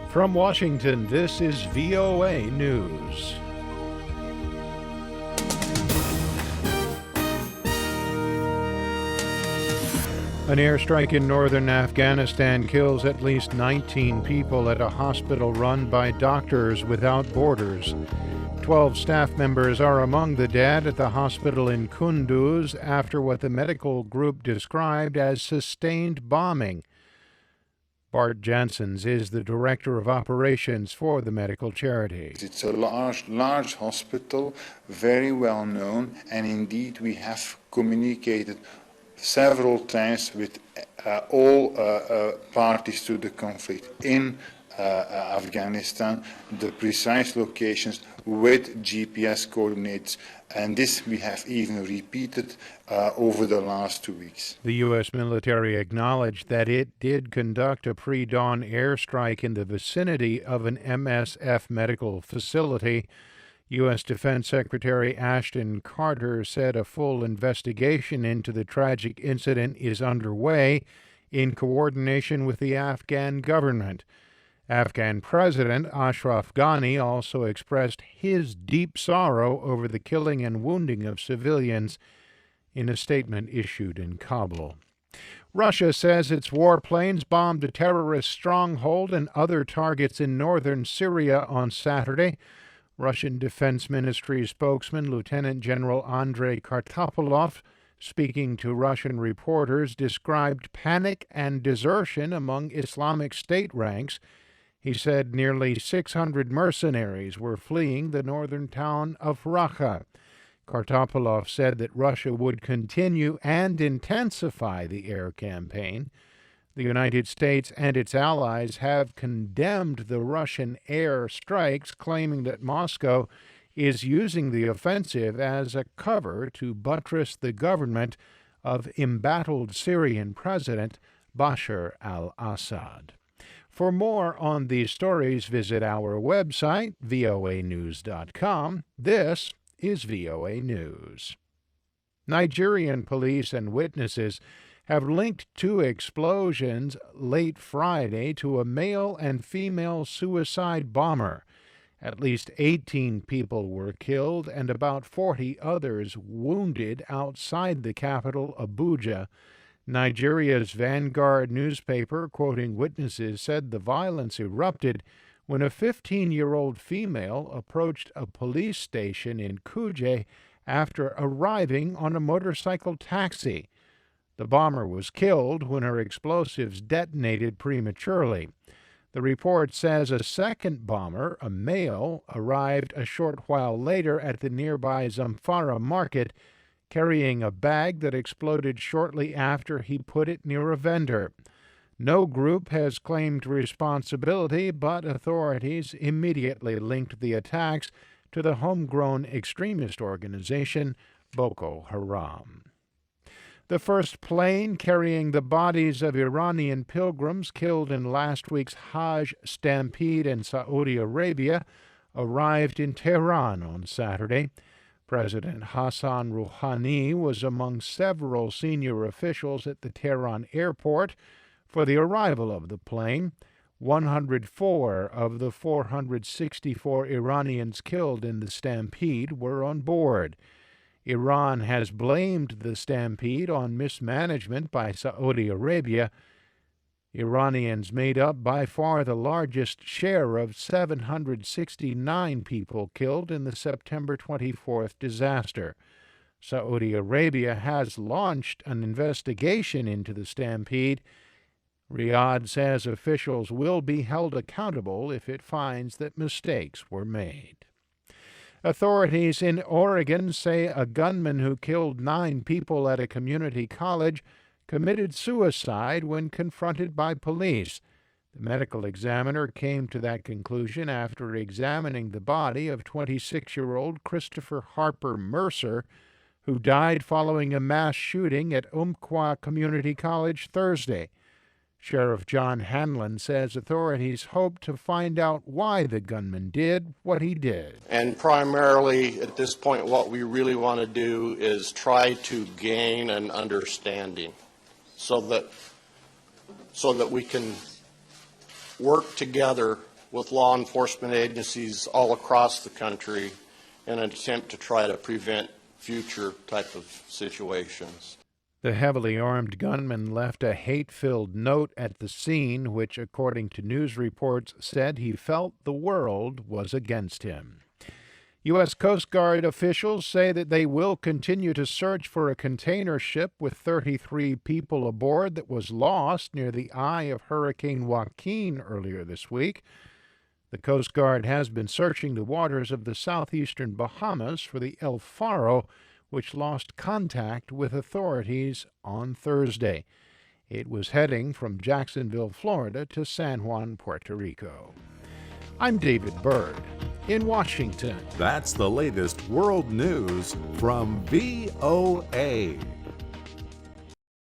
From Washington, this is VOA News. An airstrike in northern Afghanistan kills at least 19 people at a hospital run by Doctors Without Borders. 12 staff members are among the dead at the hospital in Kunduz after what the medical group described as sustained bombing. Bart Janssens is the director of operations for the medical charity. It's a large hospital, very well known, and indeed we have communicated several times with all parties to the conflict in Afghanistan, the precise locations with GPS coordinates, and this we have even repeated over the last 2 weeks. The U.S. military acknowledged that it did conduct a pre-dawn airstrike in the vicinity of an MSF medical facility. U.S. Defense Secretary Ashton Carter said a full investigation into the tragic incident is underway in coordination with the Afghan government. Afghan President Ashraf Ghani also expressed his deep sorrow over the killing and wounding of civilians in a statement issued in Kabul. Russia says its warplanes bombed a terrorist stronghold and other targets in northern Syria on Saturday. Russian Defense Ministry spokesman Lieutenant General Andrei Kartapolov, speaking to Russian reporters, described panic and desertion among Islamic State ranks. He said nearly 600 mercenaries were fleeing the northern town of Raqqa. Kartapolov said that Russia would continue and intensify the air campaign. The United States and its allies have condemned the Russian air strikes, claiming that Moscow is using the offensive as a cover to buttress the government of embattled Syrian President Bashar al-Assad. For more on these stories, visit our website, voanews.com. This is VOA News. Nigerian police and witnesses have linked two explosions late Friday to a male and female suicide bomber. At least 18 people were killed and about 40 others wounded outside the capital, Abuja. Nigeria's Vanguard newspaper, quoting witnesses, said the violence erupted when a 15-year-old female approached a police station in Kuje after arriving on a motorcycle taxi. The bomber was killed when her explosives detonated prematurely. The report says a second bomber, a male, arrived a short while later at the nearby Zamfara market, carrying a bag that exploded shortly after he put it near a vendor. No group has claimed responsibility, but authorities immediately linked the attacks to the homegrown extremist organization Boko Haram. The first plane carrying the bodies of Iranian pilgrims killed in last week's Hajj stampede in Saudi Arabia arrived in Tehran on Saturday. President Hassan Rouhani was among several senior officials at the Tehran airport for the arrival of the plane. 104 of the 464 Iranians killed in the stampede were on board. Iran has blamed the stampede on mismanagement by Saudi Arabia. Iranians made up by far the largest share of 769 people killed in the September 24th disaster. Saudi Arabia has launched an investigation into the stampede. Riyadh says officials will be held accountable if it finds that mistakes were made. Authorities in Oregon say a gunman who killed 9 people at a community college committed suicide when confronted by police. The medical examiner came to that conclusion after examining the body of 26-year-old Christopher Harper Mercer, who died following a mass shooting at Umpqua Community College Thursday. Sheriff John Hanlon says authorities hope to find out why the gunman did what he did. And primarily, at this point, what we really want to do is try to gain an understanding so so that we can work together with law enforcement agencies all across the country in an attempt to try to prevent future type of situations. The heavily armed gunman left a hate-filled note at the scene, which, according to news reports, said he felt the world was against him. U.S. Coast Guard officials say that they will continue to search for a container ship with 33 people aboard that was lost near the eye of Hurricane Joaquin earlier this week. The Coast Guard has been searching the waters of the southeastern Bahamas for the El Faro, which lost contact with authorities on Thursday. It was heading from Jacksonville, Florida to San Juan, Puerto Rico. I'm David Byrd in Washington. That's the latest world news from VOA.